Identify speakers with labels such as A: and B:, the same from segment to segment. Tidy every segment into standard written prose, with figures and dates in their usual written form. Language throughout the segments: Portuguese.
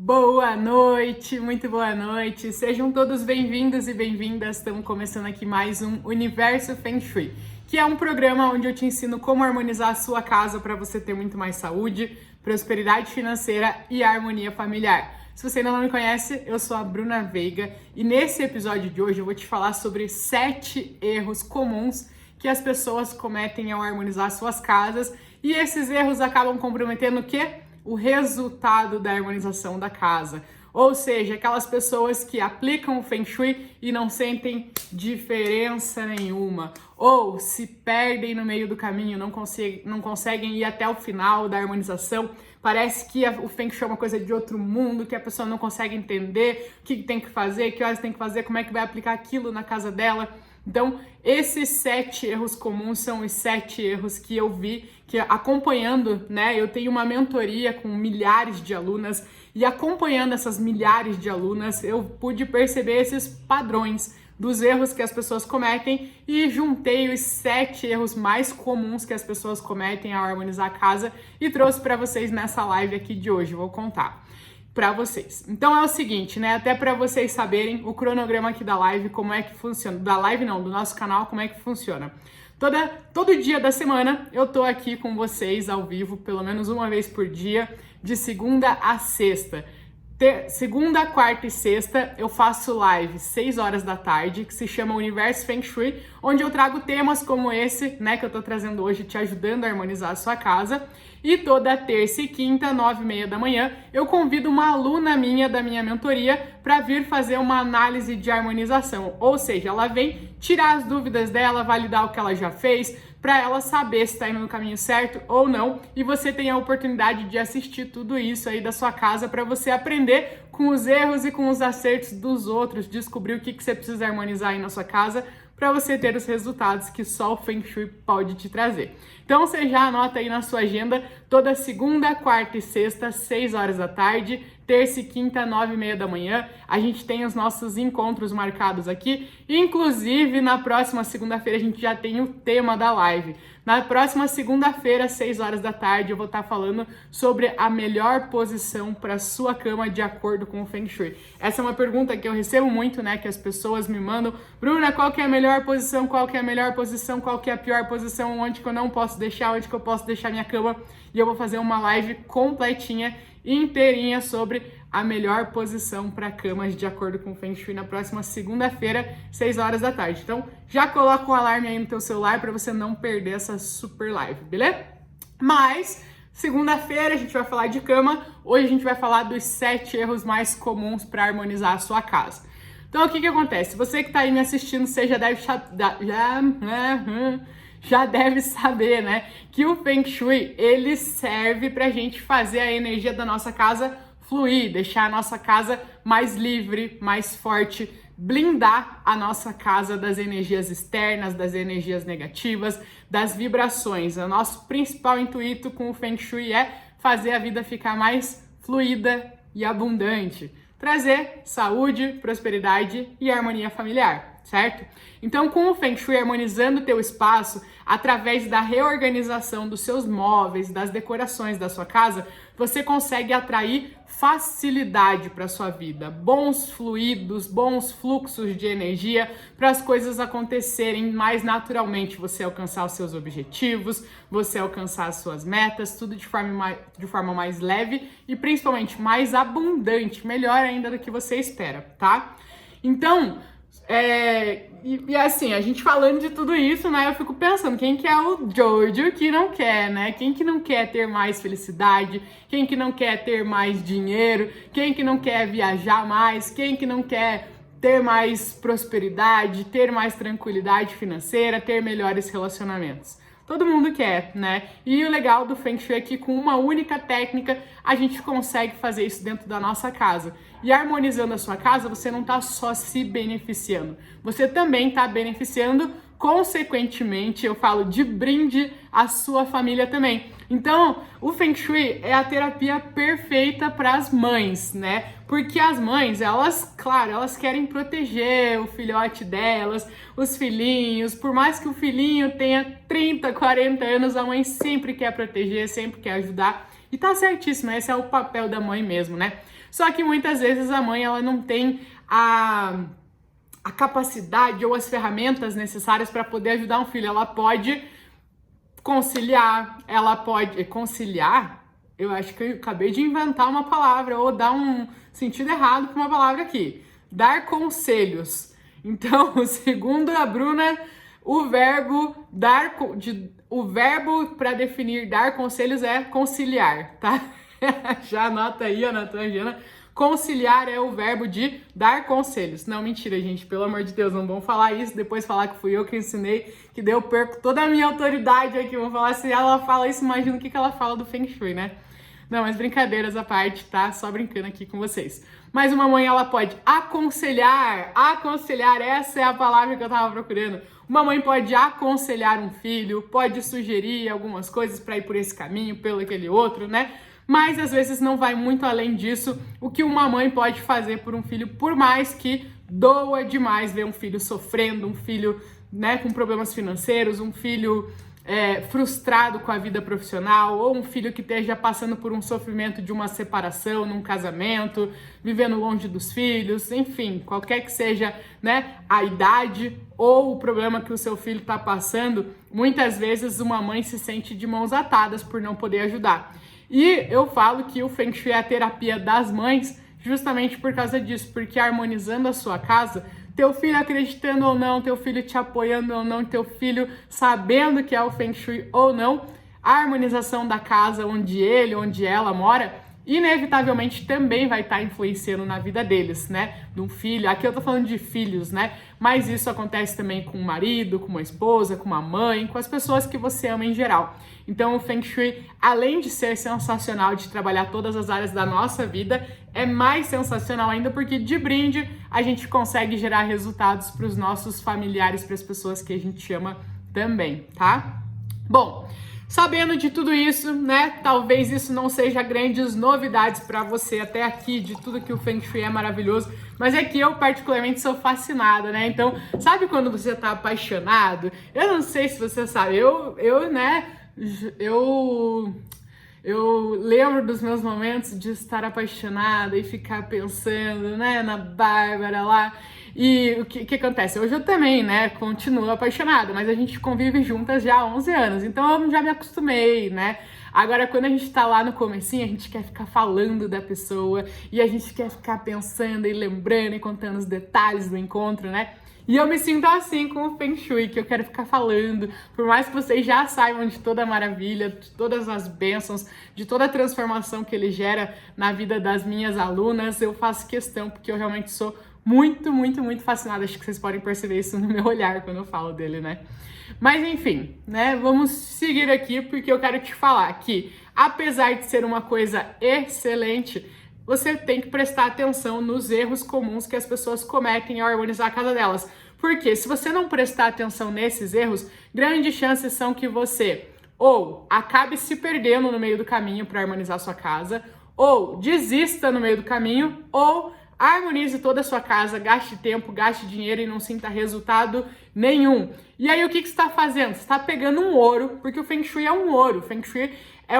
A: Boa noite, muito boa noite. Sejam todos bem-vindos e bem-vindas. Estamos começando aqui mais um Universo Feng Shui, que é um programa onde eu te ensino como harmonizar a sua casa para você ter muito mais saúde, prosperidade financeira e harmonia familiar. Se você ainda não me conhece, eu sou a Bruna Veiga e nesse episódio de hoje eu vou te falar sobre 7 erros comuns que as pessoas cometem ao harmonizar suas casas, e esses erros acabam comprometendo o quê? O resultado da harmonização da casa. Ou seja, aquelas pessoas que aplicam o Feng Shui e não sentem diferença nenhuma, ou se perdem no meio do caminho, não conseguem ir até o final da harmonização. Parece que o Feng Shui é uma coisa de outro mundo, que a pessoa não consegue entender o que tem que fazer, que horas tem que fazer, como é que vai aplicar aquilo na casa dela. Então, esses 7 erros comuns são os 7 erros que eu vi, que acompanhando, né, eu tenho uma mentoria com milhares de alunas, e acompanhando essas milhares de alunas, eu pude perceber esses padrões dos erros que as pessoas cometem e juntei os 7 erros mais comuns que as pessoas cometem ao harmonizar a casa e trouxe para vocês nessa live aqui de hoje. Vou contar para vocês. Então é o seguinte, né? Até para vocês saberem o cronograma aqui da live, como é que funciona. Da live não, do nosso canal, como é que funciona. Todo dia da semana eu tô aqui com vocês ao vivo, pelo menos uma vez por dia, de segunda a sexta. Segunda, quarta e sexta eu faço live 6 horas da tarde, que se chama Universo Feng Shui, onde eu trago temas como esse, né, que eu tô trazendo hoje, te ajudando a harmonizar a sua casa. E toda terça e quinta, 9h30 da manhã, eu convido uma aluna minha da minha mentoria para vir fazer uma análise de harmonização. Ou seja, ela vem tirar as dúvidas dela, validar o que ela já fez, para ela saber se está indo no caminho certo ou não. E você tem a oportunidade de assistir tudo isso aí da sua casa para você aprender com os erros e com os acertos dos outros, descobrir o que você precisa harmonizar aí na sua casa, para você ter os resultados que só o Feng Shui pode te trazer. Então você já anota aí na sua agenda, toda segunda, quarta e sexta, 6 horas da tarde, terça e quinta, 9h30 da manhã, a gente tem os nossos encontros marcados aqui. Inclusive, na próxima segunda-feira a gente já tem o tema da live. Na próxima segunda-feira, 6 horas da tarde, eu vou estar falando sobre a melhor posição para sua cama de acordo com o Feng Shui. Essa é uma pergunta que eu recebo muito, né? Que as pessoas me mandam. Bruna, qual que é a melhor posição? Qual que é a melhor posição? Qual que é a pior posição? Onde que eu não posso deixar? Onde que eu posso deixar minha cama? E eu vou fazer uma live completinha, inteirinha, sobre a melhor posição para camas de acordo com o Feng Shui na próxima segunda-feira, 6 horas da tarde. Então, já coloca um alarme aí no teu celular para você não perder essa super live, beleza? Mas, segunda-feira a gente vai falar de cama. Hoje a gente vai falar dos 7 erros mais comuns para harmonizar a sua casa. Então, o que acontece? Você que está aí me assistindo, você já deve saber, né, que o Feng Shui, ele serve pra gente fazer a energia da nossa casa fluir, deixar a nossa casa mais livre, mais forte, blindar a nossa casa das energias externas, das energias negativas, das vibrações. O nosso principal intuito com o Feng Shui é fazer a vida ficar mais fluida e abundante, trazer saúde, prosperidade e harmonia familiar, certo? Então, com o Feng Shui harmonizando o teu espaço, através da reorganização dos seus móveis, das decorações da sua casa, você consegue atrair facilidade para sua vida, bons fluidos, bons fluxos de energia para as coisas acontecerem mais naturalmente, você alcançar os seus objetivos, você alcançar as suas metas, tudo de forma mais leve e principalmente mais abundante, melhor ainda do que você espera, tá? Então, assim, a gente falando de tudo isso, né, eu fico pensando, quem que é o Jojo que não quer, né? Quem que não quer ter mais felicidade? Quem que não quer ter mais dinheiro? Quem que não quer viajar mais? Quem que não quer ter mais prosperidade, ter mais tranquilidade financeira, ter melhores relacionamentos? Todo mundo quer, né? E o legal do Feng Shui é que com uma única técnica a gente consegue fazer isso dentro da nossa casa. E harmonizando a sua casa, você não está só se beneficiando, você também está beneficiando, consequentemente, eu falo de brinde, a sua família também. Então, o Feng Shui é a terapia perfeita para as mães, né? Porque as mães, elas, claro, elas querem proteger o filhote delas, os filhinhos. Por mais que o filhinho tenha 30, 40 anos, a mãe sempre quer proteger, sempre quer ajudar. E tá certíssimo, esse é o papel da mãe mesmo, né? Só que muitas vezes a mãe ela não tem a capacidade ou as ferramentas necessárias para poder ajudar um filho. Ela pode conciliar, ela pode conciliar. Eu acho que eu acabei de inventar uma palavra ou dar um sentido errado para uma palavra aqui. Dar conselhos. Então, segundo a Bruna, o verbo para definir dar conselhos é conciliar, tá? Já anota aí, Ana. Conciliar é o verbo de dar conselhos. Não, mentira, gente. Pelo amor de Deus, não vão falar isso. Depois falar que fui eu que ensinei, que daí eu perco toda a minha autoridade aqui. Vão falar, se ela fala isso, imagina o que ela fala do Feng Shui, né? Não, mas brincadeiras à parte, tá? Só brincando aqui com vocês. Mas uma mãe, ela pode aconselhar. Aconselhar, essa é a palavra que eu tava procurando. Uma mãe pode aconselhar um filho, pode sugerir algumas coisas para ir por esse caminho, pelo aquele outro, né? Mas às vezes não vai muito além disso o que uma mãe pode fazer por um filho, por mais que doa demais ver um filho sofrendo, um filho, né, com problemas financeiros, um filho frustrado com a vida profissional, ou um filho que esteja passando por um sofrimento de uma separação, num casamento, vivendo longe dos filhos, enfim, qualquer que seja, né, a idade ou o problema que o seu filho está passando, muitas vezes uma mãe se sente de mãos atadas por não poder ajudar. E eu falo que o Feng Shui é a terapia das mães justamente por causa disso, porque harmonizando a sua casa, teu filho acreditando ou não, teu filho te apoiando ou não, teu filho sabendo que é o Feng Shui ou não, a harmonização da casa onde ele, onde ela mora, inevitavelmente também vai estar influenciando na vida deles, né? De um filho, aqui eu tô falando de filhos, né? Mas isso acontece também com o marido, com uma esposa, com uma mãe, com as pessoas que você ama em geral. Então o Feng Shui, além de ser sensacional de trabalhar todas as áreas da nossa vida, é mais sensacional ainda porque de brinde a gente consegue gerar resultados para os nossos familiares, para as pessoas que a gente ama também, tá? Bom, sabendo de tudo isso, né, talvez isso não seja grandes novidades para você até aqui, de tudo que o Feng Shui é maravilhoso, mas é que eu particularmente sou fascinada, né, então, sabe quando você tá apaixonado? Eu não sei se você sabe, eu lembro dos meus momentos de estar apaixonada e ficar pensando, né, na Bárbara lá. E o que acontece? Hoje eu também, né, continuo apaixonada, mas a gente convive juntas já há 11 anos, então eu já me acostumei, né? Agora, quando a gente tá lá no comecinho, a gente quer ficar falando da pessoa e a gente quer ficar pensando e lembrando e contando os detalhes do encontro, né? E eu me sinto assim com o Feng Shui, que eu quero ficar falando, por mais que vocês já saibam de toda a maravilha, de todas as bênçãos, de toda a transformação que ele gera na vida das minhas alunas, eu faço questão, porque eu realmente sou muito, muito, muito fascinada. Acho que vocês podem perceber isso no meu olhar quando eu falo dele, né? Mas enfim, né? Vamos seguir aqui, porque eu quero te falar que, apesar de ser uma coisa excelente, você tem que prestar atenção nos erros comuns que as pessoas cometem ao harmonizar a casa delas. Porque se você não prestar atenção nesses erros, grandes chances são que você ou acabe se perdendo no meio do caminho para harmonizar sua casa, ou desista no meio do caminho, ou harmonize toda a sua casa, gaste tempo, gaste dinheiro e não sinta resultado nenhum. E aí o que você está fazendo? Você está pegando um ouro, porque o Feng Shui é um ouro. O Feng Shui é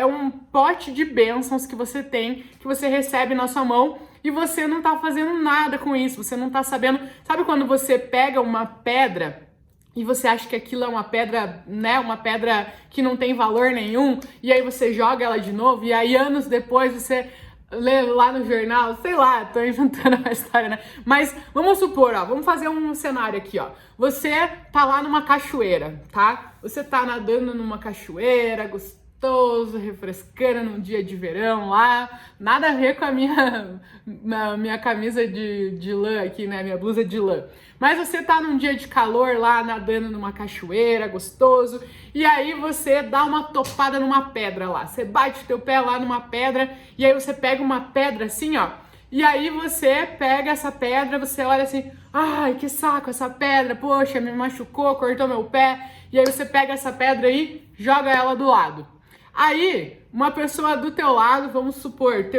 A: um pote de bênçãos que você tem, que você recebe na sua mão e você não está fazendo nada com isso. Você não está sabendo... Sabe quando você pega uma pedra e você acha que aquilo é uma pedra, né, uma pedra que não tem valor nenhum, e aí você joga ela de novo e aí anos depois você... lê lá no jornal, sei lá, tô inventando uma história, né? Mas vamos supor, ó, vamos fazer um cenário aqui, ó. Você tá lá numa cachoeira, tá? Você tá nadando numa cachoeira, gostoso, refrescando num dia de verão lá. Nada a ver com a minha camisa de lã aqui, né? Minha blusa de lã. Mas você tá num dia de calor lá, nadando numa cachoeira, gostoso, e aí você dá uma topada numa pedra lá. Você bate o teu pé lá numa pedra, e aí você pega uma pedra assim, ó, e aí você pega essa pedra, você olha assim, ai, que saco essa pedra, poxa, me machucou, cortou meu pé, e aí você pega essa pedra aí, joga ela do lado. Aí, uma pessoa do teu lado, vamos supor,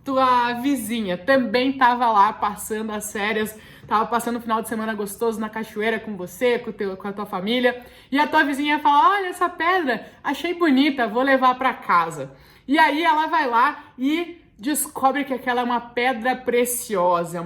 A: tua vizinha também tava lá passando as férias, tava passando o final de semana gostoso na cachoeira com você, com a tua família, e a tua vizinha fala, olha essa pedra, achei bonita, vou levar para casa. E aí ela vai lá e descobre que aquela é uma pedra preciosa,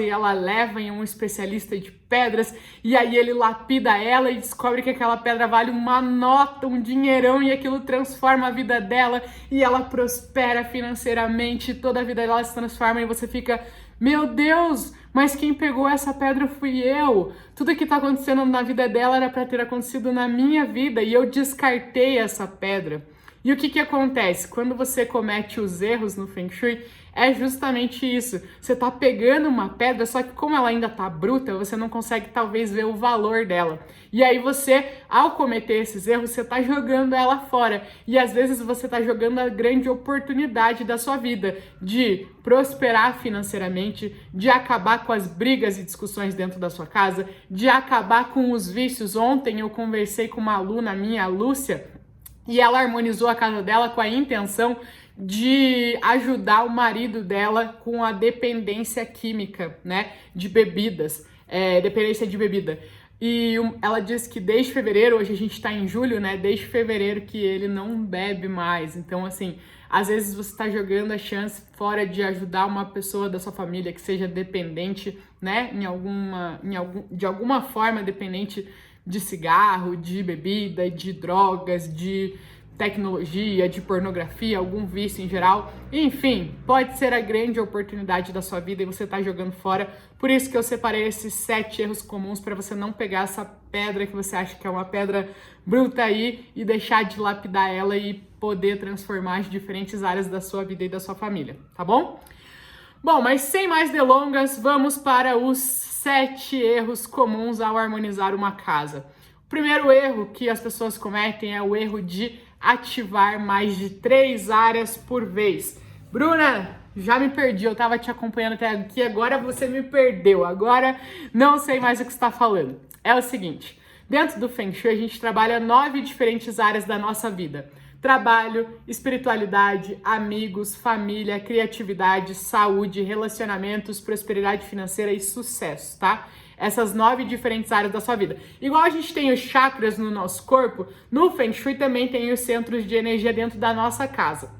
A: e ela leva em um especialista de pedras, e aí ele lapida ela e descobre que aquela pedra vale uma nota, um dinheirão, e aquilo transforma a vida dela, e ela prospera financeiramente, toda a vida dela se transforma, e você fica, meu Deus, mas quem pegou essa pedra fui eu. Tudo que tá acontecendo na vida dela era para ter acontecido na minha vida, e eu descartei essa pedra. E o que acontece? Quando você comete os erros no Feng Shui, é justamente isso. Você tá pegando uma pedra, só que como ela ainda tá bruta, você não consegue talvez ver o valor dela. E aí você, ao cometer esses erros, você tá jogando ela fora. E às vezes você tá jogando a grande oportunidade da sua vida de prosperar financeiramente, de acabar com as brigas e discussões dentro da sua casa, de acabar com os vícios. Ontem eu conversei com uma aluna minha, a Lúcia, e ela harmonizou a casa dela com a intenção de ajudar o marido dela com a dependência química, né, de bebidas, dependência de bebida. E ela disse que desde fevereiro, hoje a gente tá em julho, né, desde fevereiro que ele não bebe mais. Então, assim, às vezes você tá jogando a chance fora de ajudar uma pessoa da sua família que seja dependente, né, de alguma forma dependente de cigarro, de bebida, de drogas, de tecnologia, de pornografia, algum vício em geral. Enfim, pode ser a grande oportunidade da sua vida e você tá jogando fora. Por isso que eu separei esses 7 erros comuns para você não pegar essa pedra que você acha que é uma pedra bruta aí e deixar de lapidar ela e poder transformar as diferentes áreas da sua vida e da sua família, tá bom? Bom, mas sem mais delongas, vamos para os 7 erros comuns ao harmonizar uma casa. O primeiro erro que as pessoas cometem é o erro de ativar mais de 3 áreas por vez. Bruna, já me perdi, eu tava te acompanhando até aqui, agora você me perdeu, agora não sei mais o que você está falando. É o seguinte, dentro do Feng Shui a gente trabalha 9 diferentes áreas da nossa vida. Trabalho, espiritualidade, amigos, família, criatividade, saúde, relacionamentos, prosperidade financeira e sucesso, tá? Essas 9 diferentes áreas da sua vida. Igual a gente tem os chakras no nosso corpo, no Feng Shui também tem os centros de energia dentro da nossa casa.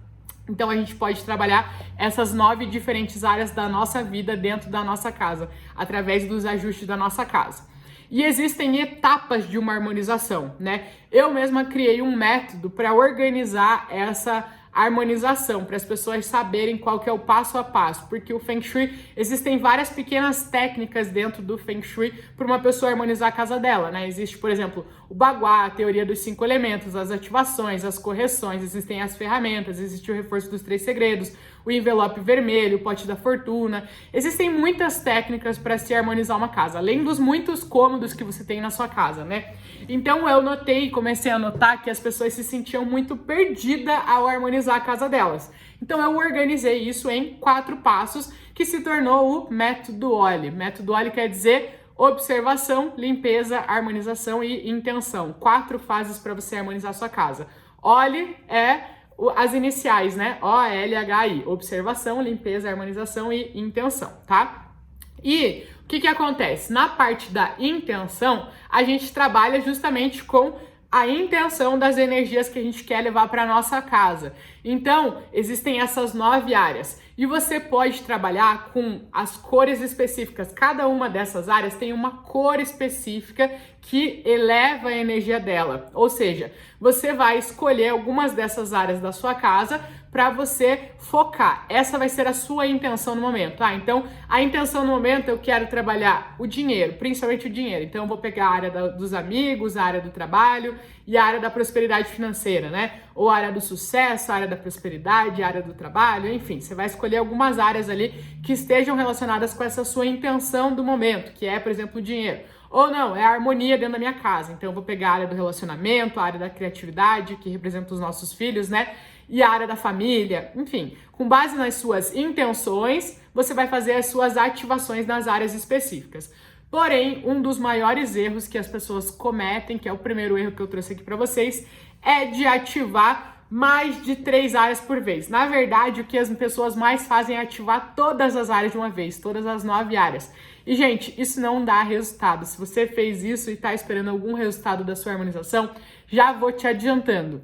A: Então a gente pode trabalhar essas 9 diferentes áreas da nossa vida dentro da nossa casa, através dos ajustes da nossa casa. E existem etapas de uma harmonização, né? Eu mesma criei um método para organizar essa harmonização, para as pessoas saberem qual que é o passo a passo, porque o Feng Shui, existem várias pequenas técnicas dentro do Feng Shui para uma pessoa harmonizar a casa dela, né? Existe, por exemplo, o Bagua, a teoria dos 5 elementos, as ativações, as correções, existem as ferramentas, existe o reforço dos 3 segredos, o envelope vermelho, o pote da fortuna. Existem muitas técnicas para se harmonizar uma casa, além dos muitos cômodos que você tem na sua casa, né? Então eu notei, comecei a notar que as pessoas se sentiam muito perdidas ao harmonizar a casa delas. Então eu organizei isso em 4 passos, que se tornou o método OLE. Método OLE quer dizer observação, limpeza, harmonização e intenção. 4 fases para você harmonizar a sua casa. OLE é as iniciais, né? O-L-H-I. Observação, limpeza, harmonização e intenção, tá? E o que acontece? Na parte da intenção, a gente trabalha justamente com a intenção das energias que a gente quer levar para nossa casa. Então, existem essas 9 áreas. E você pode trabalhar com as cores específicas. Cada uma dessas áreas tem uma cor específica que eleva a energia dela. Ou seja, você vai escolher algumas dessas áreas da sua casa para você focar. Essa vai ser a sua intenção no momento, tá? Então, a intenção no momento eu quero trabalhar o dinheiro, principalmente o dinheiro. Então, eu vou pegar a área dos amigos, a área do trabalho e a área da prosperidade financeira, né? Ou a área do sucesso, a área da prosperidade, a área do trabalho, enfim. Você vai escolher algumas áreas ali que estejam relacionadas com essa sua intenção do momento, que é, por exemplo, o dinheiro. Ou não, é a harmonia dentro da minha casa. Então, eu vou pegar a área do relacionamento, a área da criatividade, que representa os nossos filhos, né? E a área da família, enfim. Com base nas suas intenções, você vai fazer as suas ativações nas áreas específicas. Porém, um dos maiores erros que as pessoas cometem, que é o primeiro erro que eu trouxe aqui para vocês, é de ativar mais de 3 áreas por vez. Na verdade, o que as pessoas mais fazem é ativar todas as áreas de uma vez, todas as 9 áreas. E, gente, isso não dá resultado. Se você fez isso e está esperando algum resultado da sua harmonização, já vou te adiantando.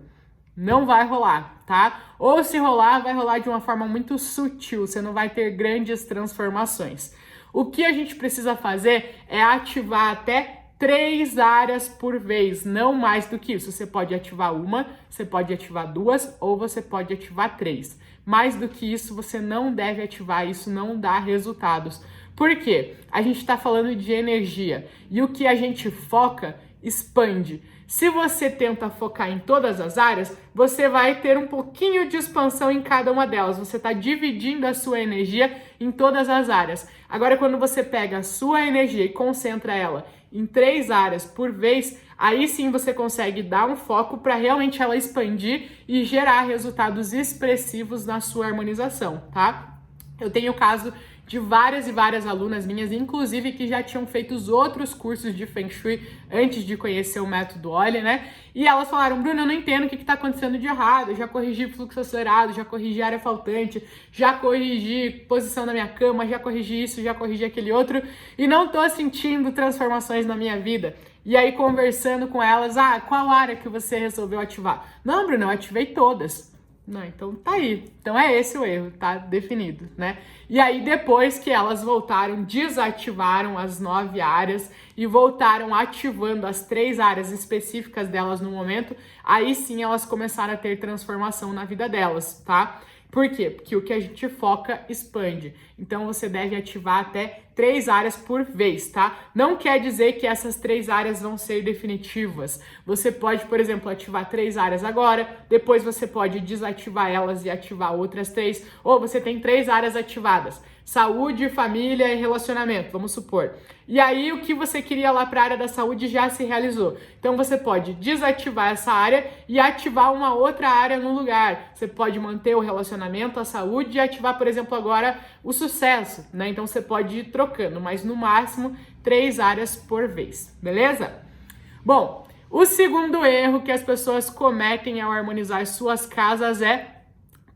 A: Não vai rolar, tá? Ou se rolar, vai rolar de uma forma muito sutil, você não vai ter grandes transformações. O que a gente precisa fazer é ativar até 3 áreas por vez, não mais do que isso. Você pode ativar uma, você pode ativar 2 ou você pode ativar 3. Mais do que isso, você não deve ativar, isso não dá resultados. Por quê? A gente está falando de energia e o que a gente foca expande. Se você tenta focar em todas as áreas, você vai ter um pouquinho de expansão em cada uma delas. Você está dividindo a sua energia em todas as áreas. Agora, quando você pega a sua energia e concentra ela em 3 áreas por vez, aí sim você consegue dar um foco para realmente ela expandir e gerar resultados expressivos na sua harmonização, tá? Eu tenho o caso de várias e várias alunas minhas, inclusive que já tinham feito os outros cursos de Feng Shui antes de conhecer o método Olhe, né? E elas falaram, Bruna, eu não entendo o que está acontecendo de errado, eu já corrigi fluxo acelerado, já corrigi área faltante, já corrigi posição da minha cama, já corrigi isso, já corrigi aquele outro, e não tô sentindo transformações na minha vida. E aí, conversando com elas, qual área que você resolveu ativar? Não, Bruna, eu ativei todas. Não, então tá aí. Então é esse o erro, tá definido, né? E aí depois que elas voltaram, desativaram as 9 áreas e voltaram ativando as 3 áreas específicas delas no momento, aí sim elas começaram a ter transformação na vida delas, tá? Por quê? Porque o que a gente foca expande. Então você deve ativar até 3 áreas por vez, tá? Não quer dizer que essas 3 áreas vão ser definitivas. Você pode, por exemplo, ativar 3 áreas agora, depois você pode desativar elas e ativar outras 3, ou você tem 3 áreas ativadas. Saúde, família e relacionamento, vamos supor. E aí o que você queria lá para a área da saúde já se realizou. Então você pode desativar essa área e ativar uma outra área no lugar. Você pode manter o relacionamento, a saúde e ativar, por exemplo, agora o sucesso, né? Então você pode ir trocando, mas no máximo 3 áreas por vez, beleza? Bom, o segundo erro que as pessoas cometem ao harmonizar suas casas é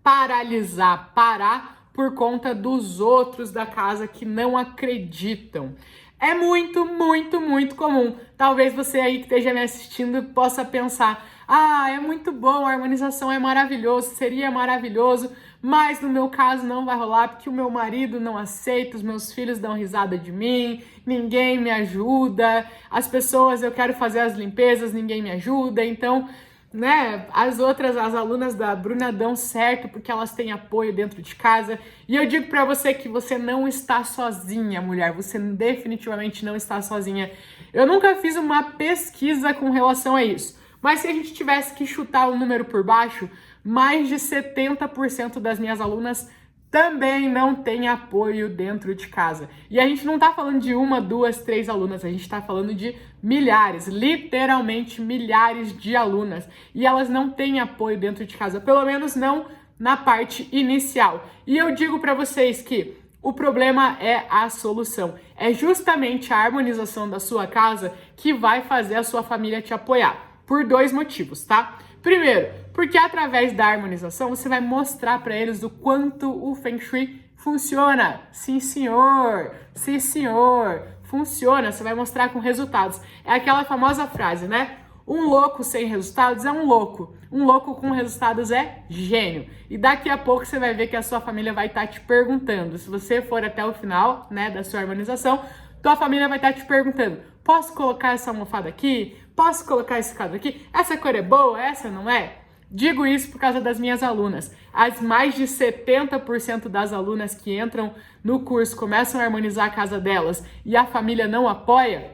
A: parar por conta dos outros da casa que não acreditam. É muito, muito, muito comum. Talvez você aí que esteja me assistindo possa pensar, é muito bom, a harmonização é maravilhoso, seria maravilhoso, mas no meu caso não vai rolar porque o meu marido não aceita, os meus filhos dão risada de mim, ninguém me ajuda, as pessoas, eu quero fazer as limpezas, ninguém me ajuda, então, né, as alunas da Bruna dão certo porque elas têm apoio dentro de casa. E eu digo pra você que você não está sozinha, mulher, você definitivamente não está sozinha. Eu nunca fiz uma pesquisa com relação a isso, mas se a gente tivesse que chutar o número por baixo, mais de 70% das minhas alunas também não tem apoio dentro de casa. E a gente não tá falando de 1, 2, 3 alunas, a gente tá falando de milhares, literalmente milhares de alunas. E elas não têm apoio dentro de casa, pelo menos não na parte inicial. E eu digo para vocês que o problema é a solução. É justamente a harmonização da sua casa que vai fazer a sua família te apoiar. Por 2 motivos, tá? Primeiro, porque através da harmonização você vai mostrar para eles o quanto o Feng Shui funciona. Sim, senhor. Sim, senhor. Funciona. Você vai mostrar com resultados. É aquela famosa frase, né? Um louco sem resultados é um louco. Um louco com resultados é gênio. E daqui a pouco você vai ver que a sua família vai estar te perguntando. Se você for até o final, né, da sua harmonização, tua família vai estar te perguntando: posso colocar essa almofada aqui? Posso colocar esse quadro aqui? Essa cor é boa? Essa não é? Digo isso por causa das minhas alunas. As mais de 70% das alunas que entram no curso começam a harmonizar a casa delas e a família não apoia.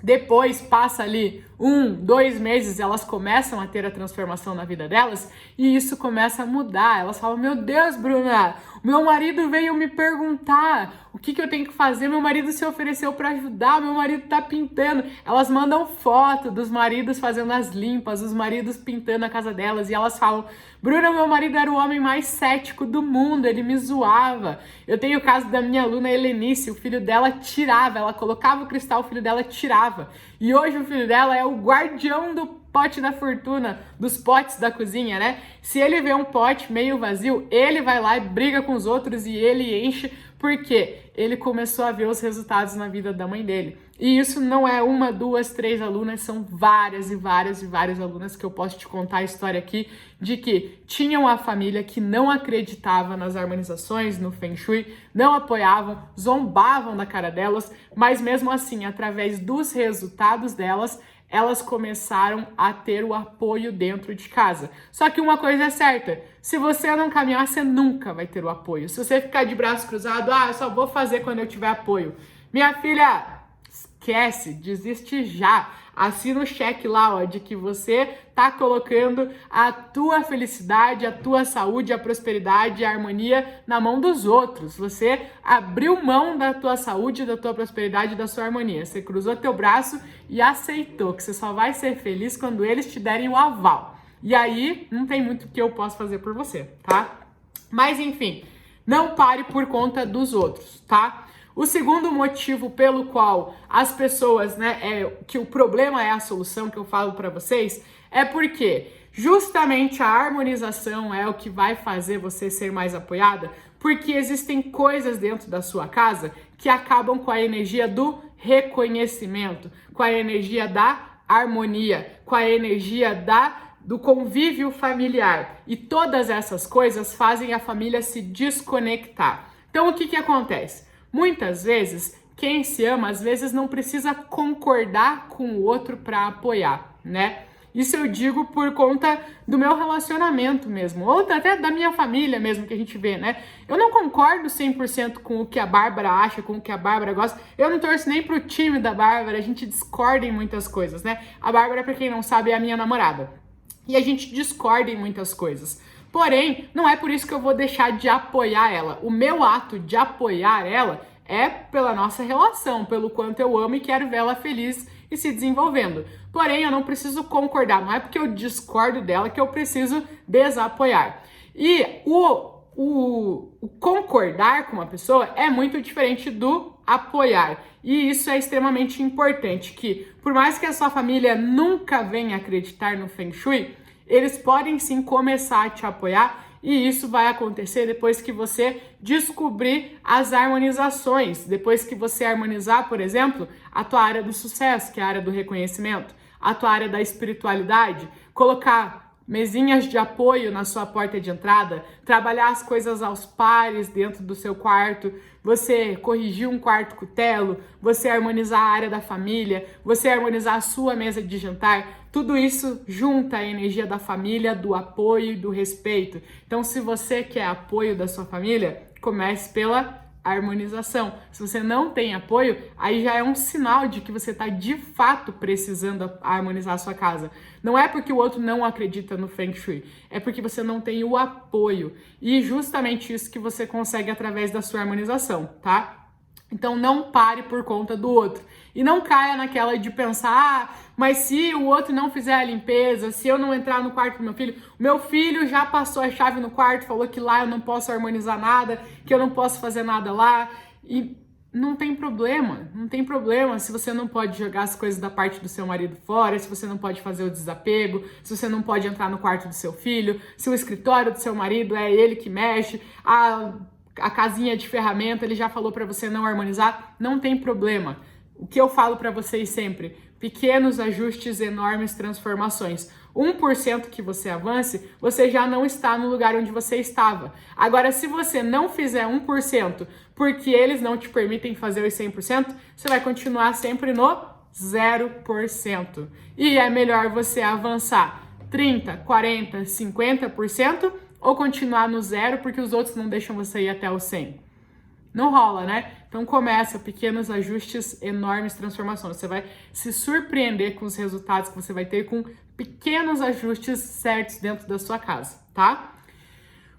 A: Depois passa ali 1, 2 meses, elas começam a ter a transformação na vida delas e isso começa a mudar. Elas falam: meu Deus, Bruna, meu marido veio me perguntar o que eu tenho que fazer, meu marido se ofereceu para ajudar, meu marido tá pintando. Elas mandam foto dos maridos fazendo as limpas, os maridos pintando a casa delas e elas falam: Bruna, meu marido era o homem mais cético do mundo, ele me zoava. Eu tenho o caso da minha aluna Helenice, o filho dela tirava, ela colocava o cristal, o filho dela tirava. E hoje o filho dela é o guardião do pote da fortuna, dos potes da cozinha, né? Se ele vê um pote meio vazio, ele vai lá e briga com os outros e ele enche, porque ele começou a ver os resultados na vida da mãe dele. E isso não é uma, duas, três alunas, são várias e várias e várias alunas que eu posso te contar a história aqui de que tinham a família que não acreditava nas harmonizações, no Feng Shui, não apoiavam, zombavam da cara delas, mas mesmo assim, através dos resultados delas, elas começaram a ter o apoio dentro de casa. Só que uma coisa é certa, se você não caminhar, você nunca vai ter o apoio. Se você ficar de braço cruzado, eu só vou fazer quando eu tiver apoio. Minha filha, esquece, desiste já. Assina o cheque lá, ó, de que você tá colocando a tua felicidade, a tua saúde, a prosperidade, a harmonia na mão dos outros. Você abriu mão da tua saúde, da tua prosperidade, da sua harmonia. Você cruzou teu braço e aceitou que você só vai ser feliz quando eles te derem o aval. E aí, não tem muito que eu possa fazer por você, tá? Mas enfim, não pare por conta dos outros, tá? O segundo motivo pelo qual as pessoas, que o problema é a solução que eu falo para vocês, é porque justamente a harmonização é o que vai fazer você ser mais apoiada, porque existem coisas dentro da sua casa que acabam com a energia do reconhecimento, com a energia da harmonia, com a energia do convívio familiar. E todas essas coisas fazem a família se desconectar. Então, o que acontece? Muitas vezes, quem se ama, às vezes não precisa concordar com o outro para apoiar, né? Isso eu digo por conta do meu relacionamento mesmo, ou até da minha família mesmo, que a gente vê, né? Eu não concordo 100% com o que a Bárbara acha, com o que a Bárbara gosta. Eu não torço nem pro time da Bárbara, a gente discorda em muitas coisas, né? A Bárbara, pra quem não sabe, é a minha namorada. E a gente discorda em muitas coisas. Porém, não é por isso que eu vou deixar de apoiar ela. O meu ato de apoiar ela é pela nossa relação, pelo quanto eu amo e quero vê-la feliz e se desenvolvendo. Porém, eu não preciso concordar, não é porque eu discordo dela que eu preciso desapoiar. E o concordar com uma pessoa é muito diferente do apoiar. E isso é extremamente importante, que por mais que a sua família nunca venha acreditar no Feng Shui, eles podem sim começar a te apoiar e isso vai acontecer depois que você descobrir as harmonizações, depois que você harmonizar, por exemplo, a tua área do sucesso, que é a área do reconhecimento, a tua área da espiritualidade, colocar mesinhas de apoio na sua porta de entrada, trabalhar as coisas aos pares dentro do seu quarto, você corrigir um quarto cutelo, você harmonizar a área da família, você harmonizar a sua mesa de jantar, tudo isso junta a energia da família, do apoio e do respeito. Então, se você quer apoio da sua família, comece pela harmonização. Se você não tem apoio, aí já é um sinal de que você está de fato precisando harmonizar a sua casa. Não é porque o outro não acredita no Feng Shui, é porque você não tem o apoio. E justamente isso que você consegue através da sua harmonização, tá? Então não pare por conta do outro. E não caia naquela de pensar, mas se o outro não fizer a limpeza, se eu não entrar no quarto do meu filho já passou a chave no quarto, falou que lá eu não posso harmonizar nada, que eu não posso fazer nada lá. E não tem problema se você não pode jogar as coisas da parte do seu marido fora, se você não pode fazer o desapego, se você não pode entrar no quarto do seu filho, se o escritório do seu marido é ele que mexe, a casinha de ferramenta, ele já falou para você não harmonizar, não tem problema. O que eu falo para vocês sempre, pequenos ajustes, enormes transformações. 1% que você avance, você já não está no lugar onde você estava. Agora, se você não fizer 1%, porque eles não te permitem fazer os 100%, você vai continuar sempre no 0%. E é melhor você avançar 30%, 40%, 50%, ou continuar no 0 porque os outros não deixam você ir até o 100. Não rola, né? Então começa pequenos ajustes, enormes transformações. Você vai se surpreender com os resultados que você vai ter com pequenos ajustes certos dentro da sua casa, tá?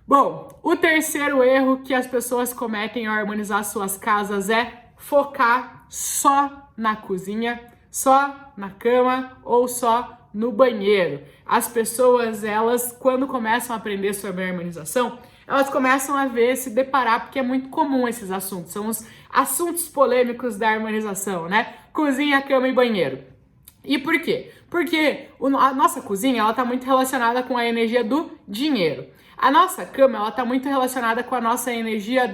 A: Bom, o terceiro erro que as pessoas cometem ao harmonizar suas casas é focar só na cozinha, só na cama ou só no banheiro. As pessoas, elas, quando começam a aprender sobre a harmonização, elas começam a se deparar, porque é muito comum esses assuntos, são os assuntos polêmicos da harmonização, né? Cozinha, cama e banheiro. E por quê? Porque a nossa cozinha, ela tá muito relacionada com a energia do dinheiro. A nossa cama, ela tá muito relacionada com a nossa energia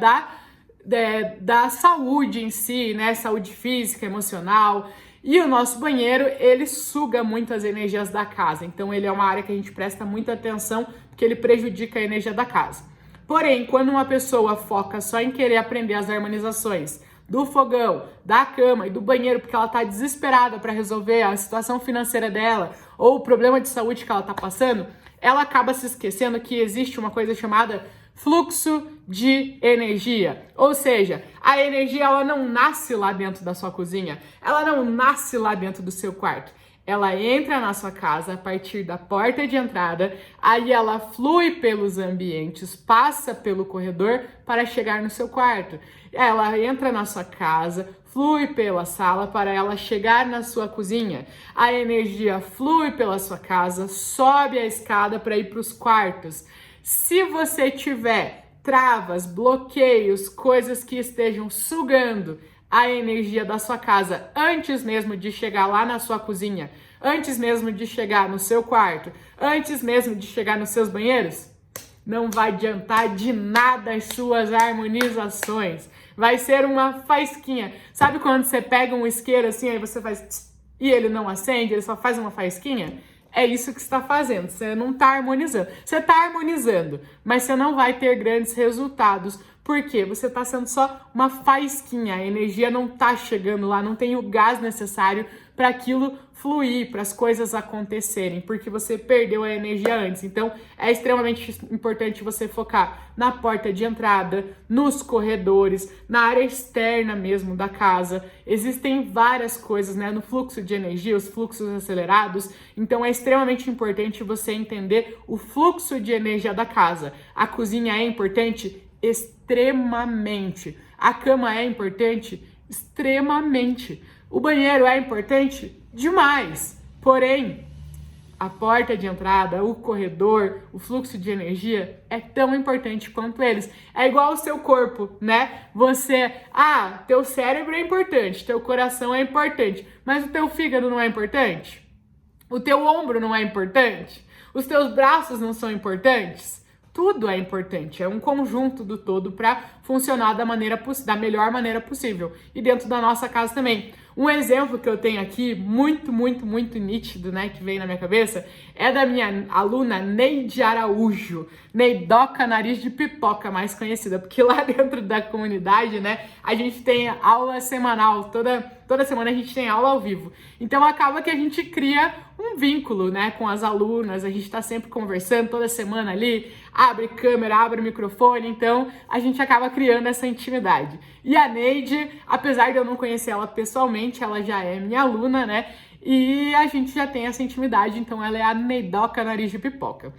A: da saúde em si, né? Saúde física, emocional. E o nosso banheiro, ele suga muito as energias da casa. Então, ele é uma área que a gente presta muita atenção, porque ele prejudica a energia da casa. Porém, quando uma pessoa foca só em querer aprender as harmonizações do fogão, da cama e do banheiro, porque ela tá desesperada para resolver a situação financeira dela ou o problema de saúde que ela tá passando, ela acaba se esquecendo que existe uma coisa chamada fluxo de energia. Ou seja, a energia ela não nasce lá dentro da sua cozinha, ela não nasce lá dentro do seu quarto. Ela entra na sua casa a partir da porta de entrada, aí ela flui pelos ambientes, passa pelo corredor para chegar no seu quarto. Ela entra na sua casa, flui pela sala para ela chegar na sua cozinha. A energia flui pela sua casa, sobe a escada para ir para os quartos. Se você tiver travas, bloqueios, coisas que estejam sugando a energia da sua casa antes mesmo de chegar lá na sua cozinha, antes mesmo de chegar no seu quarto, antes mesmo de chegar nos seus banheiros, não vai adiantar de nada as suas harmonizações. Vai ser uma faísquinha. Sabe quando você pega um isqueiro assim, aí você faz tss, e ele não acende, ele só faz uma faísquinha? É isso que você está fazendo, você não está harmonizando. Você está harmonizando, mas você não vai ter grandes resultados, porque você está sendo só uma faísquinha, a energia não está chegando lá, não tem o gás necessário para aquilo fluir, para as coisas acontecerem, porque você perdeu a energia antes. Então, é extremamente importante você focar na porta de entrada, nos corredores, na área externa mesmo da casa. Existem várias coisas, né, no fluxo de energia, os fluxos acelerados. Então, é extremamente importante você entender o fluxo de energia da casa. A cozinha é importante? Extremamente. A cama é importante? Extremamente. O banheiro é importante? Demais. Porém, a porta de entrada, o corredor, o fluxo de energia é tão importante quanto eles. É igual o seu corpo, né? Teu cérebro é importante, teu coração é importante, mas o teu fígado não é importante? O teu ombro não é importante? Os teus braços não são importantes? Tudo é importante, é um conjunto do todo para funcionar da melhor maneira possível. E dentro da nossa casa também. Um exemplo que eu tenho aqui, muito nítido, né, que veio na minha cabeça, é da minha aluna Neide Araújo, Neidoca Nariz de Pipoca, mais conhecida, porque lá dentro da comunidade, né, a gente tem aula semanal, toda semana a gente tem aula ao vivo. Então acaba que a gente cria um vínculo, né, com as alunas, a gente tá sempre conversando toda semana ali, abre câmera, abre microfone, então a gente acaba criando essa intimidade. E a Neide, apesar de eu não conhecer ela pessoalmente, ela já é minha aluna, né? E a gente já tem essa intimidade, então ela é a Neidoca Nariz de Pipoca.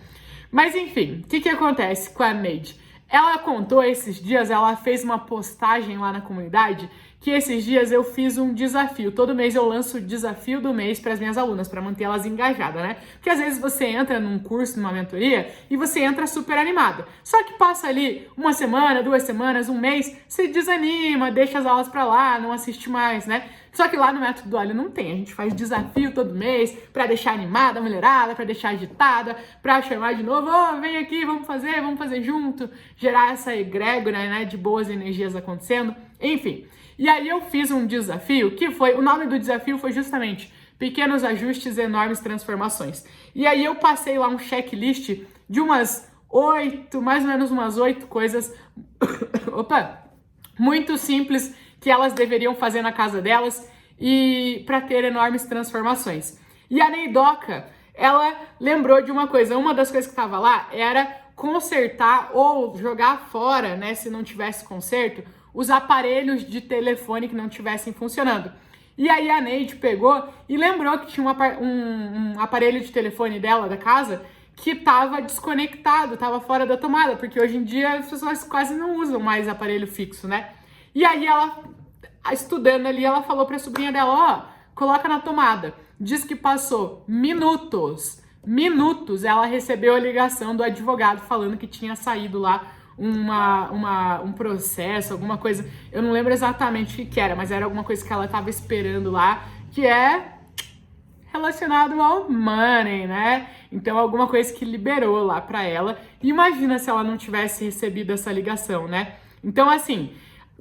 A: Mas enfim, o que acontece com a Neide? Ela contou esses dias, ela fez uma postagem lá na comunidade, que esses dias eu fiz um desafio. Todo mês eu lanço o desafio do mês para as minhas alunas, para manter elas engajadas, né? Porque às vezes você entra num curso, numa mentoria, e você entra super animada. Só que passa ali uma semana, 2 semanas, um mês, se desanima, deixa as aulas para lá, não assiste mais, né? Só que lá no Método do Óleo não tem. A gente faz desafio todo mês para deixar animada a mulherada, para deixar agitada, para chamar de novo, vem aqui, vamos fazer junto, gerar essa egrégora, né, de boas energias acontecendo, enfim. E aí eu fiz um desafio que o nome do desafio foi justamente Pequenos Ajustes, Enormes Transformações. E aí eu passei lá um checklist de mais ou menos umas 8 coisas, muito simples que elas deveriam fazer na casa delas e para ter enormes transformações. E a Neidoca, ela lembrou de uma coisa, uma das coisas que estava lá era consertar ou jogar fora, né, se não tivesse conserto, os aparelhos de telefone que não estivessem funcionando. E aí a Neide pegou e lembrou que tinha um aparelho de telefone dela, da casa, que estava desconectado, estava fora da tomada, porque hoje em dia as pessoas quase não usam mais aparelho fixo, né? E aí ela, estudando ali, ela falou para a sobrinha dela, coloca na tomada. Diz que passou minutos, ela recebeu a ligação do advogado falando que tinha saído lá um processo, alguma coisa, eu não lembro exatamente o que era, mas era alguma coisa que ela estava esperando lá, que é relacionado ao money, né? Então, alguma coisa que liberou lá para ela. E imagina se ela não tivesse recebido essa ligação, né? Então, assim,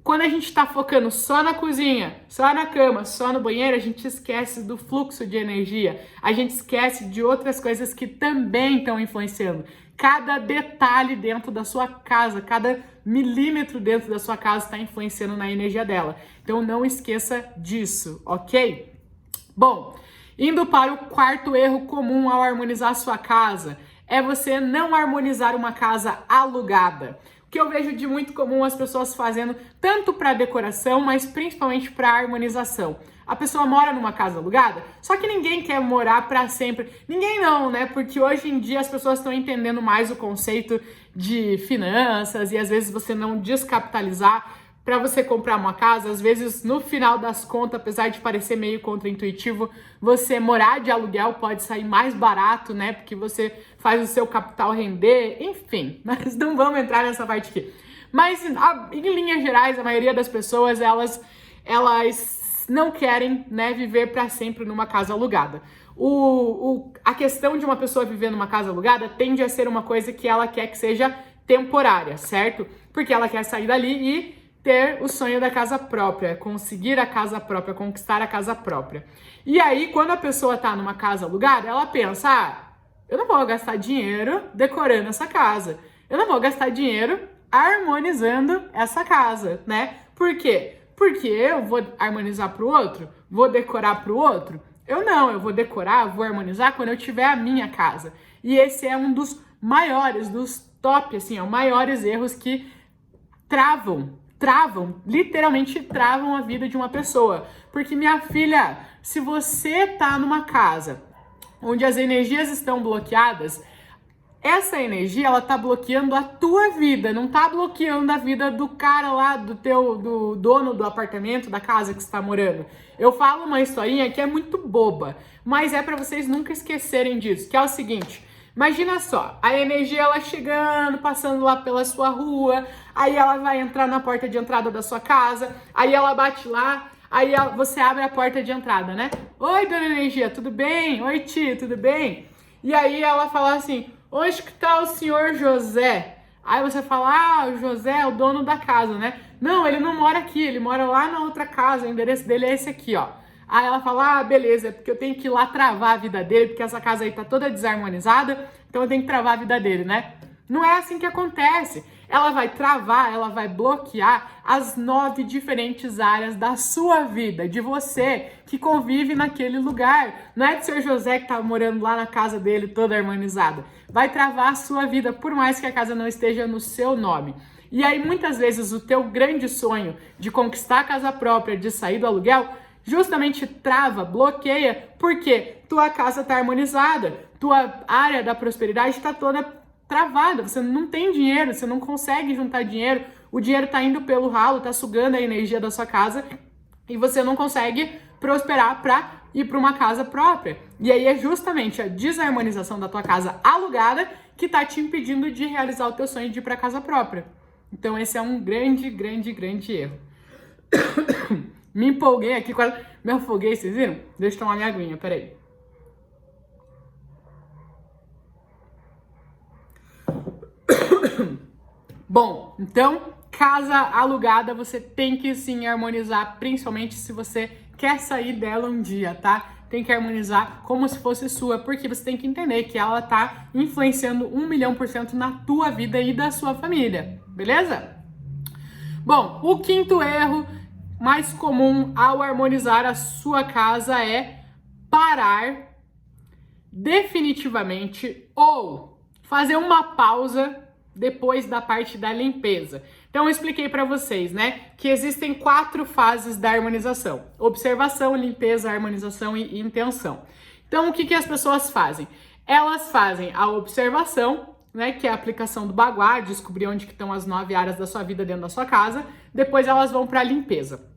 A: Quando a gente tá focando só na cozinha, só na cama, só no banheiro, a gente esquece do fluxo de energia. A gente esquece de outras coisas que também estão influenciando. Cada detalhe dentro da sua casa, cada milímetro dentro da sua casa está influenciando na energia dela. Então não esqueça disso, ok? Bom, indo para o quarto erro comum ao harmonizar a sua casa, é você não harmonizar uma casa alugada. O que eu vejo de muito comum as pessoas fazendo, tanto para decoração, mas principalmente para harmonização. A pessoa mora numa casa alugada, só que ninguém quer morar para sempre. Ninguém não, né? Porque hoje em dia as pessoas estão entendendo mais o conceito de finanças e às vezes você não descapitalizar para você comprar uma casa, às vezes no final das contas, apesar de parecer meio contraintuitivo, você morar de aluguel pode sair mais barato, né? Porque você faz o seu capital render, enfim, mas não vamos entrar nessa parte aqui. Mas em linhas gerais, a maioria das pessoas, elas não querem, né, viver para sempre numa casa alugada. A questão de uma pessoa viver numa casa alugada tende a ser uma coisa que ela quer que seja temporária, certo? Porque ela quer sair dali e ter o sonho da casa própria, conseguir a casa própria, conquistar a casa própria. E aí, quando a pessoa tá numa casa alugada, ela pensa, eu não vou gastar dinheiro decorando essa casa. Eu não vou gastar dinheiro harmonizando essa casa, né? Por quê? Porque eu vou harmonizar pro outro? Vou decorar pro outro? Eu vou decorar, vou harmonizar quando eu tiver a minha casa. E esse é um dos maiores, dos top, assim, maiores erros que literalmente travam a vida de uma pessoa. Porque, minha filha, se você tá numa casa onde as energias estão bloqueadas, essa energia, ela tá bloqueando a tua vida, não tá bloqueando a vida do cara lá, do dono do apartamento, da casa que você tá morando. Eu falo uma historinha que é muito boba, mas é pra vocês nunca esquecerem disso, que é o seguinte: imagina só, a energia ela chegando, passando lá pela sua rua, aí ela vai entrar na porta de entrada da sua casa, aí ela bate lá, aí você abre a porta de entrada, né? Oi, dona Energia, tudo bem? Oi, tia, tudo bem? E aí ela fala assim, onde que tá o senhor José? Aí você fala, o José é o dono da casa, né? Não, ele não mora aqui, ele mora lá na outra casa, o endereço dele é esse aqui, ó. Aí ela fala, beleza, é porque eu tenho que ir lá travar a vida dele, porque essa casa aí tá toda desarmonizada, então eu tenho que travar a vida dele, né? Não é assim que acontece. Ela vai travar, ela vai bloquear as 9 diferentes áreas da sua vida, de você que convive naquele lugar. Não é do seu José que tá morando lá na casa dele toda harmonizada. Vai travar a sua vida, por mais que a casa não esteja no seu nome. E aí, muitas vezes, o teu grande sonho de conquistar a casa própria, de sair do aluguel, justamente trava, bloqueia, porque tua casa tá harmonizada, tua área da prosperidade tá toda travada, você não tem dinheiro, você não consegue juntar dinheiro, o dinheiro tá indo pelo ralo, tá sugando a energia da sua casa e você não consegue prosperar para ir para uma casa própria. E aí é justamente a desarmonização da tua casa alugada que tá te impedindo de realizar o teu sonho de ir para casa própria. Então esse é um grande erro. Me empolguei aqui, quase me afoguei, vocês viram? Deixa eu tomar minha aguinha, peraí. Bom, então, casa alugada você tem que sim harmonizar, principalmente se você quer sair dela um dia, tá? Tem que harmonizar como se fosse sua, porque você tem que entender que ela tá influenciando 1.000.000% na tua vida e da sua família, beleza? Bom, o quinto erro mais comum ao harmonizar a sua casa é parar definitivamente ou fazer uma pausa depois da parte da limpeza. Então eu expliquei para vocês, né, que existem 4 fases da harmonização: observação, limpeza, harmonização e intenção. Então o que as pessoas fazem? Elas fazem a observação, né, que é a aplicação do baguá, descobrir onde que estão as 9 áreas da sua vida dentro da sua casa. Depois elas vão para a limpeza.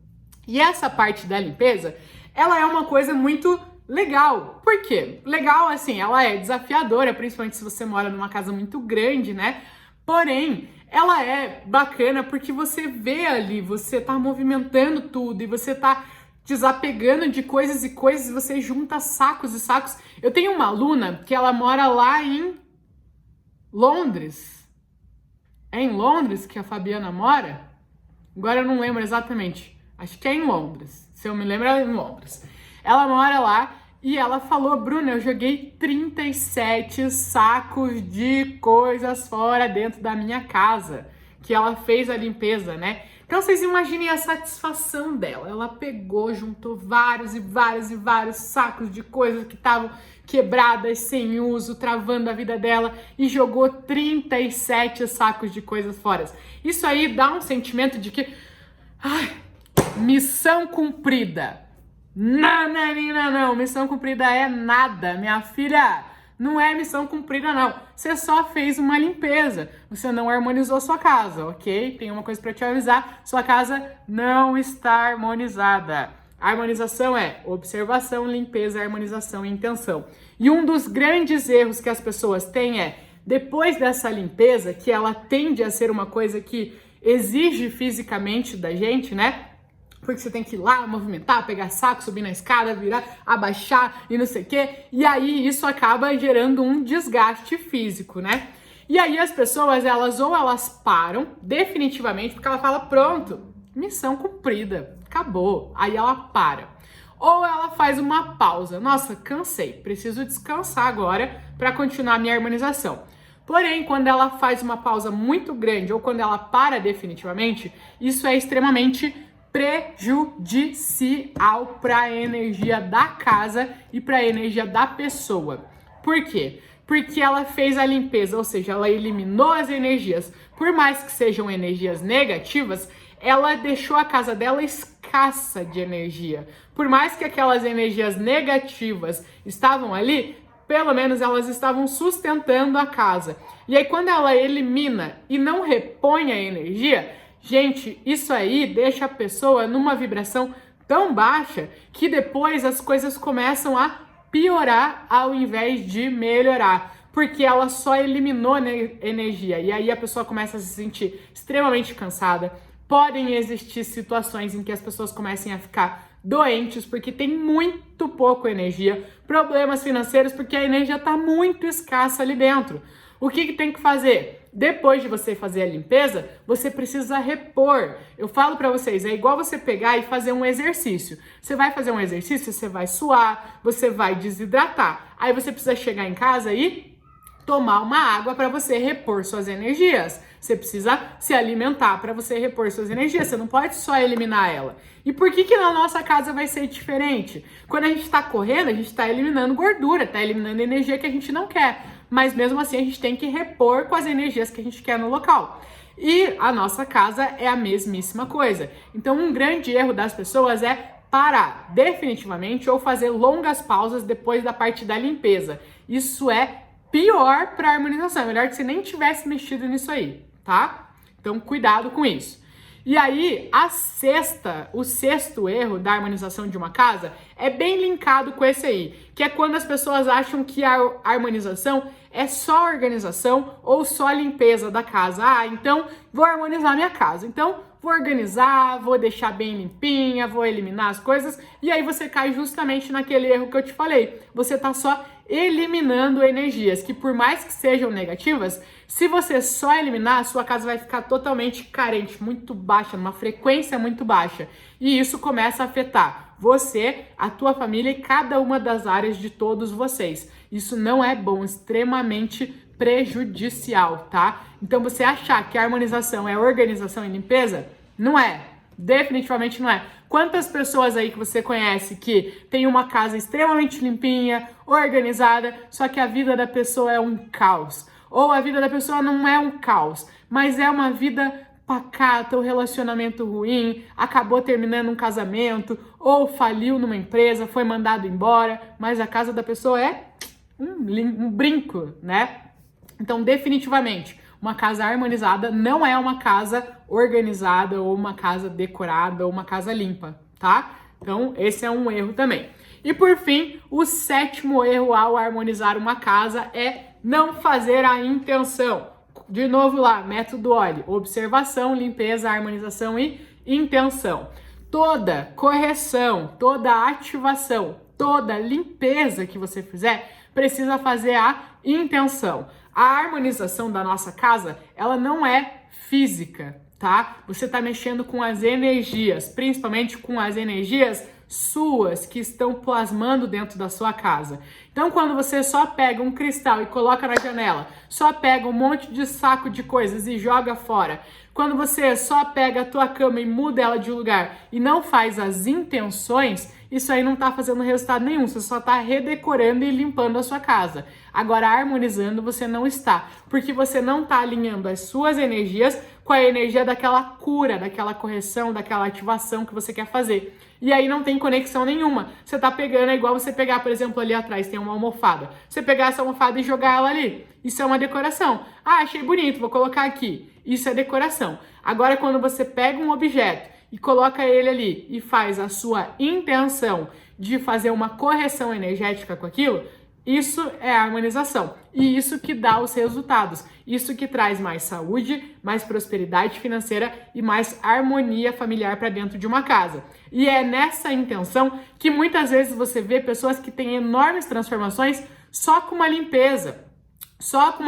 A: E essa parte da limpeza, ela é uma coisa muito legal. Por quê? Legal, assim, ela é desafiadora, principalmente se você mora numa casa muito grande, né? Porém, ela é bacana porque você vê ali, você tá movimentando tudo e você tá desapegando de coisas e coisas, você junta sacos e sacos. Eu tenho uma aluna que ela mora lá em Londres. É em Londres que a Fabiana mora? Agora eu não lembro exatamente. Acho que é em Londres. Se eu me lembro, é em Londres. Ela mora lá e ela falou: Bruna, eu joguei 37 sacos de coisas fora dentro da minha casa. Que ela fez a limpeza, né? Então vocês imaginem a satisfação dela. Ela pegou, juntou vários e vários e vários sacos de coisas que estavam quebradas, sem uso, travando a vida dela e jogou 37 sacos de coisas fora. Isso aí dá um sentimento de que, ai, missão cumprida. Não, menina, não. Missão cumprida é nada, minha filha. Não é missão cumprida, não. Você só fez uma limpeza. Você não harmonizou sua casa, ok? Tem uma coisa para te avisar. Sua casa não está harmonizada. A harmonização é observação, limpeza, harmonização e intenção. E um dos grandes erros que as pessoas têm é, depois dessa limpeza, que ela tende a ser uma coisa que exige fisicamente da gente, né? Porque você tem que ir lá, movimentar, pegar saco, subir na escada, virar, abaixar e não sei o quê. E aí isso acaba gerando um desgaste físico, né? E aí as pessoas, elas param definitivamente, porque ela fala, pronto, missão cumprida, acabou. Aí ela para. Ou ela faz uma pausa. Nossa, cansei, preciso descansar agora para continuar minha harmonização. Porém, quando ela faz uma pausa muito grande ou quando ela para definitivamente, isso é extremamente prejudicial para a energia da casa e para a energia da pessoa. Por quê? Porque ela fez a limpeza, ou seja, ela eliminou as energias. Por mais que sejam energias negativas, ela deixou a casa dela escassa de energia. Por mais que aquelas energias negativas estavam ali, pelo menos elas estavam sustentando a casa. E aí quando ela elimina e não repõe a energia, gente, isso aí deixa a pessoa numa vibração tão baixa que depois as coisas começam a piorar ao invés de melhorar. Porque ela só eliminou energia. E aí a pessoa começa a se sentir extremamente cansada. Podem existir situações em que as pessoas comecem a ficar doentes porque tem muito pouco energia. Problemas financeiros porque a energia está muito escassa ali dentro. O que tem que fazer? Depois de você fazer a limpeza, você precisa repor. Eu falo pra vocês, é igual você pegar e fazer um exercício. Você vai fazer um exercício, você vai suar, você vai desidratar. Aí você precisa chegar em casa e tomar uma água para você repor suas energias. Você precisa se alimentar para você repor suas energias. Você não pode só eliminar ela. E por que na nossa casa vai ser diferente? Quando a gente está correndo, a gente está eliminando gordura, está eliminando energia que a gente não quer. Mas mesmo assim a gente tem que repor com as energias que a gente quer no local. E a nossa casa é a mesmíssima coisa. Então um grande erro das pessoas é parar definitivamente ou fazer longas pausas depois da parte da limpeza. Isso é pior para a harmonização. É melhor que você nem tivesse mexido nisso aí, tá? Então cuidado com isso. E aí, o sexto erro da harmonização de uma casa é bem linkado com esse aí, que é quando as pessoas acham que a harmonização é só organização ou só limpeza da casa. Ah, então vou harmonizar minha casa. Então vou organizar, vou deixar bem limpinha, vou eliminar as coisas. E aí você cai justamente naquele erro que eu te falei. Você tá só eliminando energias que, por mais que sejam negativas, se você só eliminar, a sua casa vai ficar totalmente carente, muito baixa, numa frequência muito baixa. E isso começa a afetar você, a tua família e cada uma das áreas de todos vocês. Isso não é bom, extremamente prejudicial, tá? Então você achar que a harmonização é organização e limpeza, não é. Definitivamente não é. Quantas pessoas aí que você conhece que tem uma casa extremamente limpinha, organizada, só que a vida da pessoa é um caos? Ou a vida da pessoa não é um caos, mas é uma vida pacata, um relacionamento ruim, acabou terminando um casamento, ou faliu numa empresa, foi mandado embora, mas a casa da pessoa é um brinco, né? Então, definitivamente, uma casa harmonizada não é uma casa organizada, ou uma casa decorada, ou uma casa limpa, tá? Então, esse é um erro também. E por fim, o sétimo erro ao harmonizar uma casa é não fazer a intenção. De novo lá, método OLE, observação, limpeza, harmonização e intenção. Toda correção, toda ativação, toda limpeza que você fizer, precisa fazer a intenção. A harmonização da nossa casa, ela não é física, tá? Você está mexendo com as energias, principalmente com as energias suas que estão plasmando dentro da sua casa. Então, quando você só pega um cristal e coloca na janela, só pega um monte de saco de coisas e joga fora, quando você só pega a tua cama e muda ela de lugar e não faz as intenções, isso aí não tá fazendo resultado nenhum, você só tá redecorando e limpando a sua casa. Agora, harmonizando, você não está, porque você não tá alinhando as suas energias com a energia daquela cura, daquela correção, daquela ativação que você quer fazer. E aí não tem conexão nenhuma. Você tá pegando, é igual você pegar, por exemplo, ali atrás tem uma almofada. Você pegar essa almofada e jogar ela ali. Isso é uma decoração. Ah, achei bonito, vou colocar aqui. Isso é decoração. Agora, quando você pega um objeto e coloca ele ali e faz a sua intenção de fazer uma correção energética com aquilo, isso é a harmonização. E isso que dá os resultados. Isso que traz mais saúde, mais prosperidade financeira e mais harmonia familiar para dentro de uma casa. E é nessa intenção que muitas vezes você vê pessoas que têm enormes transformações só com uma limpeza. Só com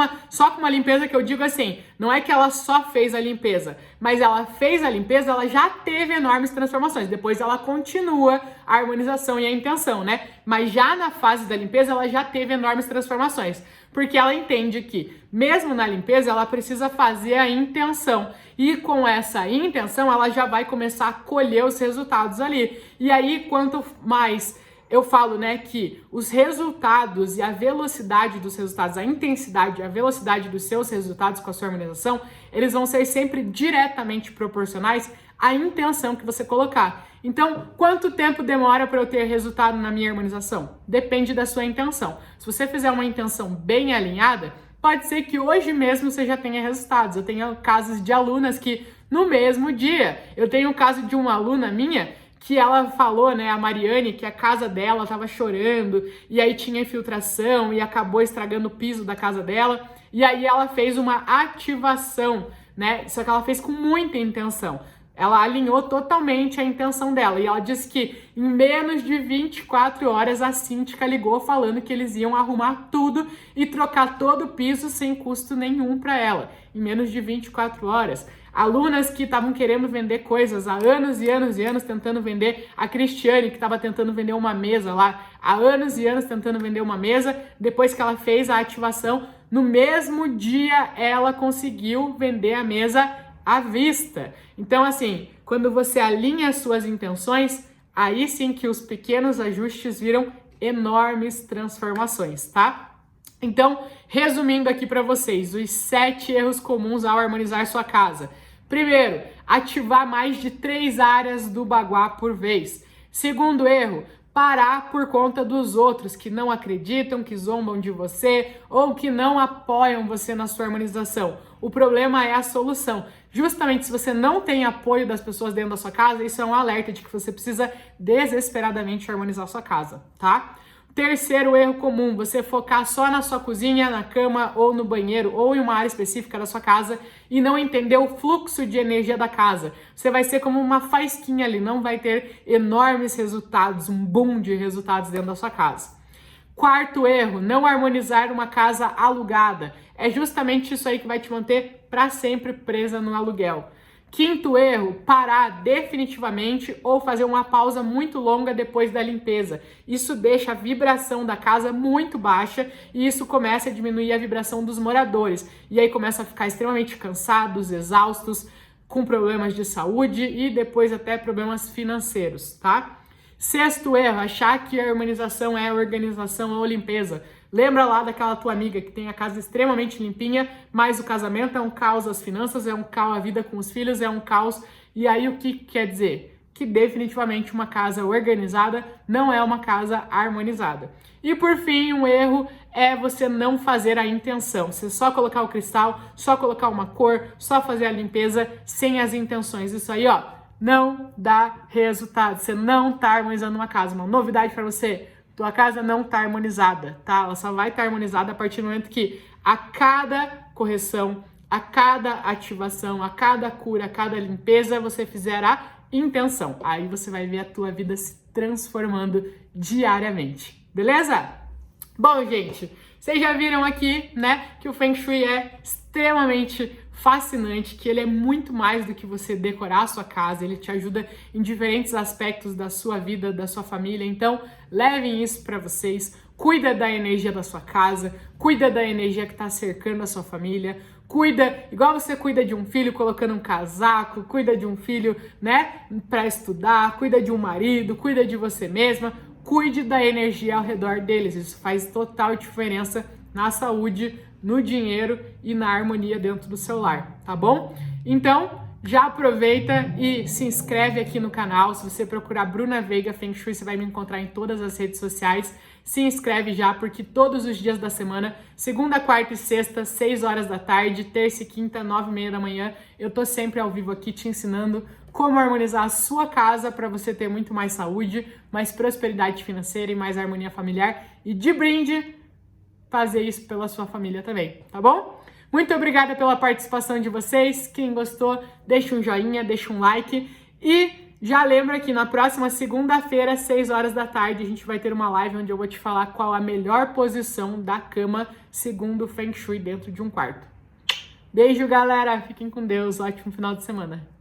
A: uma limpeza que eu digo assim, não é que ela só fez a limpeza, mas ela fez a limpeza, ela já teve enormes transformações. Depois ela continua a harmonização e a intenção, né? Mas já na fase da limpeza, ela já teve enormes transformações. Porque ela entende que, mesmo na limpeza, ela precisa fazer a intenção. E com essa intenção, ela já vai começar a colher os resultados ali. E aí, quanto mais eu falo, né, que os resultados e a velocidade dos resultados, a intensidade e a velocidade dos seus resultados com a sua harmonização, eles vão ser sempre diretamente proporcionais à intenção que você colocar. Então, quanto tempo demora para eu ter resultado na minha harmonização? Depende da sua intenção. Se você fizer uma intenção bem alinhada, pode ser que hoje mesmo você já tenha resultados. Eu tenho casos de alunas que no mesmo dia, eu tenho o caso de uma aluna minha que ela falou, né, a Mariane, que a casa dela tava chorando e aí tinha infiltração e acabou estragando o piso da casa dela. E aí ela fez uma ativação, né? Só que ela fez com muita intenção. Ela alinhou totalmente a intenção dela. E ela disse que em menos de 24 horas a síndica ligou falando que eles iam arrumar tudo e trocar todo o piso sem custo nenhum para ela. Em menos de 24 horas. Alunas que estavam querendo vender coisas há anos e anos e anos tentando vender. A Cristiane, que estava tentando vender uma mesa lá há anos e anos tentando vender uma mesa. Depois que ela fez a ativação, no mesmo dia ela conseguiu vender a mesa à vista. Então, assim, quando você alinha as suas intenções, aí sim que os pequenos ajustes viram enormes transformações, tá? Então, resumindo aqui para vocês, os 7 erros comuns ao harmonizar sua casa. Primeiro, ativar mais de 3 áreas do baguá por vez. Segundo erro, parar por conta dos outros que não acreditam, que zombam de você ou que não apoiam você na sua harmonização. O problema é a solução. Justamente se você não tem apoio das pessoas dentro da sua casa, isso é um alerta de que você precisa desesperadamente harmonizar sua casa, tá? Terceiro erro comum, você focar só na sua cozinha, na cama ou no banheiro ou em uma área específica da sua casa e não entender o fluxo de energia da casa. Você vai ser como uma faísquinha ali, não vai ter enormes resultados, um boom de resultados dentro da sua casa. Quarto erro, não harmonizar uma casa alugada. É justamente isso aí que vai te manter para sempre presa no aluguel. Quinto erro, parar definitivamente ou fazer uma pausa muito longa depois da limpeza. Isso deixa a vibração da casa muito baixa e isso começa a diminuir a vibração dos moradores. E aí começa a ficar extremamente cansados, exaustos, com problemas de saúde e depois até problemas financeiros, tá? Sexto erro, achar que a harmonização é organização ou limpeza. Lembra lá daquela tua amiga que tem a casa extremamente limpinha, mas o casamento é um caos, as finanças é um caos, a vida com os filhos é um caos. E aí o que quer dizer? Que definitivamente uma casa organizada não é uma casa harmonizada. E por fim, um erro é você não fazer a intenção. Você só colocar o cristal, só colocar uma cor, só fazer a limpeza sem as intenções. Isso aí, ó, não dá resultado. Você não tá harmonizando uma casa. Uma novidade para você. Tua casa não tá harmonizada, tá? Ela só vai estar harmonizada a partir do momento que a cada correção, a cada ativação, a cada cura, a cada limpeza, você fizer a intenção. Aí você vai ver a tua vida se transformando diariamente, beleza? Bom, gente, vocês já viram aqui, né, que o Feng Shui é extremamente fascinante, que ele é muito mais do que você decorar a sua casa, ele te ajuda em diferentes aspectos da sua vida, da sua família. Então, levem isso para vocês. Cuida da energia da sua casa, cuida da energia que está cercando a sua família, cuida, igual você cuida de um filho colocando um casaco, cuida de um filho, né, para estudar, cuida de um marido, cuida de você mesma, cuide da energia ao redor deles. Isso faz total diferença na saúde, no dinheiro e na harmonia dentro do seu lar, tá bom? Então, já aproveita e se inscreve aqui no canal. Se você procurar Bruna Veiga Feng Shui, você vai me encontrar em todas as redes sociais. Se inscreve já, porque todos os dias da semana, segunda, quarta e sexta, 6 horas da tarde, terça e quinta, 9h30 da manhã, eu tô sempre ao vivo aqui te ensinando como harmonizar a sua casa para você ter muito mais saúde, mais prosperidade financeira e mais harmonia familiar. E de brinde, fazer isso pela sua família também, tá bom? Muito obrigada pela participação de vocês. Quem gostou, deixa um joinha, deixa um like. E já lembra que na próxima segunda-feira, 6 horas da tarde, a gente vai ter uma live onde eu vou te falar qual a melhor posição da cama segundo o Feng Shui dentro de um quarto. Beijo, galera. Fiquem com Deus. Ótimo final de semana.